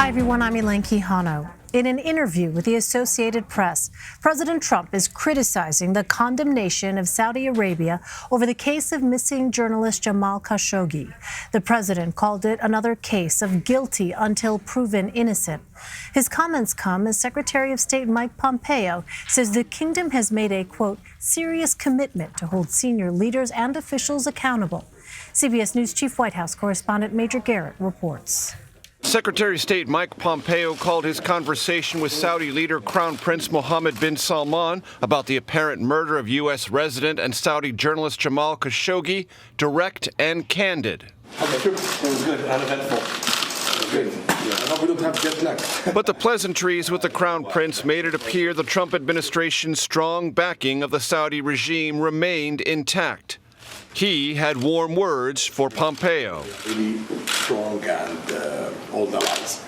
Hi, everyone. I'm Elaine Quijano. In an interview with the Associated Press, President Trump is criticizing the condemnation of Saudi Arabia over the case of missing journalist Jamal Khashoggi. The president called it another case of guilty until proven innocent. His comments come as Secretary of State Mike Pompeo says the kingdom has made a, quote, serious commitment to hold senior leaders and officials accountable. CBS News Chief White House correspondent Major Garrett reports. Secretary of State Mike Pompeo called his conversation with Saudi leader Crown Prince Mohammed bin Salman about the apparent murder of U.S. resident and Saudi journalist Jamal Khashoggi direct and candid. Okay, it was good, uneventful. Good. I hope we don't have jet lag. But the pleasantries with the Crown Prince made it appear the Trump administration's strong backing of the Saudi regime remained intact. He had warm words for Pompeo. Really strong and old allies.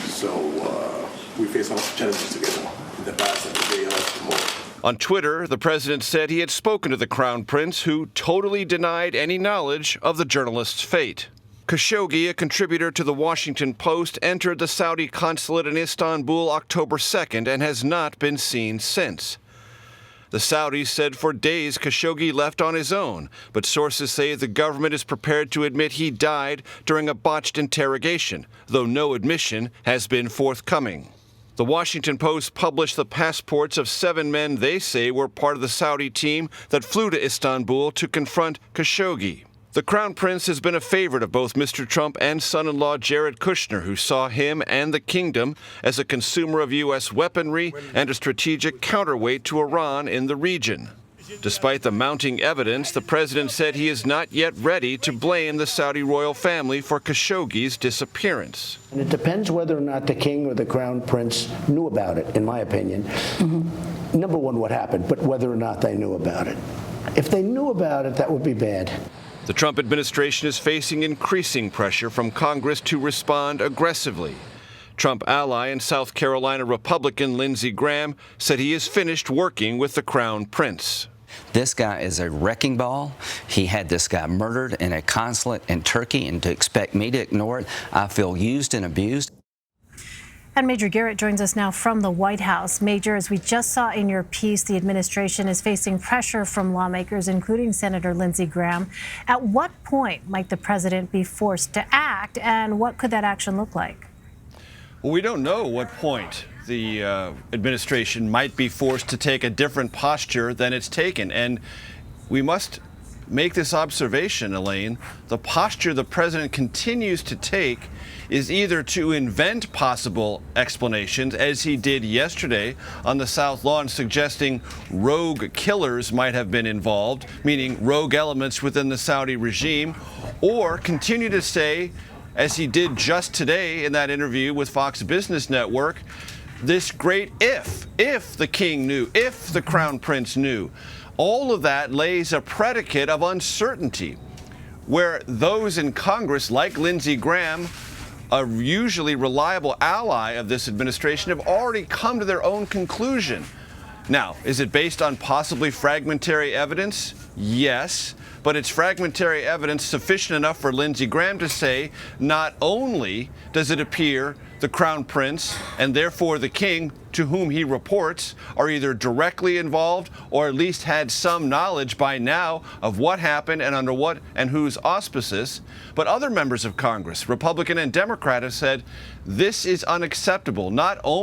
So we face lots of challenges together in the past and today and tomorrow. On Twitter, the president said he had spoken to the Crown Prince, who totally denied any knowledge of the journalist's fate. Khashoggi, a contributor to the Washington Post, entered the Saudi consulate in Istanbul October 2nd and has not been seen since. The Saudis said for days Khashoggi left on his own, but sources say the government is prepared to admit he died during a botched interrogation, though no admission has been forthcoming. The Washington Post published the passports of 7 men they say were part of the Saudi team that flew to Istanbul to confront Khashoggi. The Crown Prince has been a favorite of both Mr. Trump and son-in-law Jared Kushner, who saw him and the kingdom as a consumer of U.S. weaponry and a strategic counterweight to Iran in the region. Despite the mounting evidence, the president said he is not yet ready to blame the Saudi royal family for Khashoggi's disappearance. And it depends whether or not the king or the Crown Prince knew about it, in my opinion. Number one, what happened, but whether or not they knew about it. If they knew about it, that would be bad. The Trump administration is facing increasing pressure from Congress to respond aggressively. Trump ally and South Carolina Republican Lindsey Graham said he is finished working with the Crown Prince. This guy is a wrecking ball. He had this guy murdered in a consulate in Turkey, and to expect me to ignore it, I feel used and abused. And Major Garrett joins us now from the White House. Major, as we just saw in your piece, the administration is facing pressure from lawmakers, including Senator Lindsey Graham. At what point might the president be forced to act, and what could that action look like? Well, we don't know what point the administration might be forced to take a different posture than it's taken. And we must make this observation, Elaine. The posture the president continues to take is either to invent possible explanations, as he did yesterday on the South Lawn, suggesting rogue killers might have been involved, meaning rogue elements within the Saudi regime, or continue to say, as he did just today in that interview with Fox Business Network, this great if the king knew, if the Crown Prince knew. All of that lays a predicate of uncertainty, where those in Congress, like Lindsey Graham, a usually reliable ally of this administration, have already come to their own conclusion. Now, is it based on possibly fragmentary evidence? Yes, but it's fragmentary evidence sufficient enough for Lindsey Graham to say not only does it appear the Crown Prince and therefore the king to whom he reports are either directly involved or at least had some knowledge by now of what happened and under what and whose auspices, but other members of Congress, Republican and Democrat, have said this is unacceptable. Not only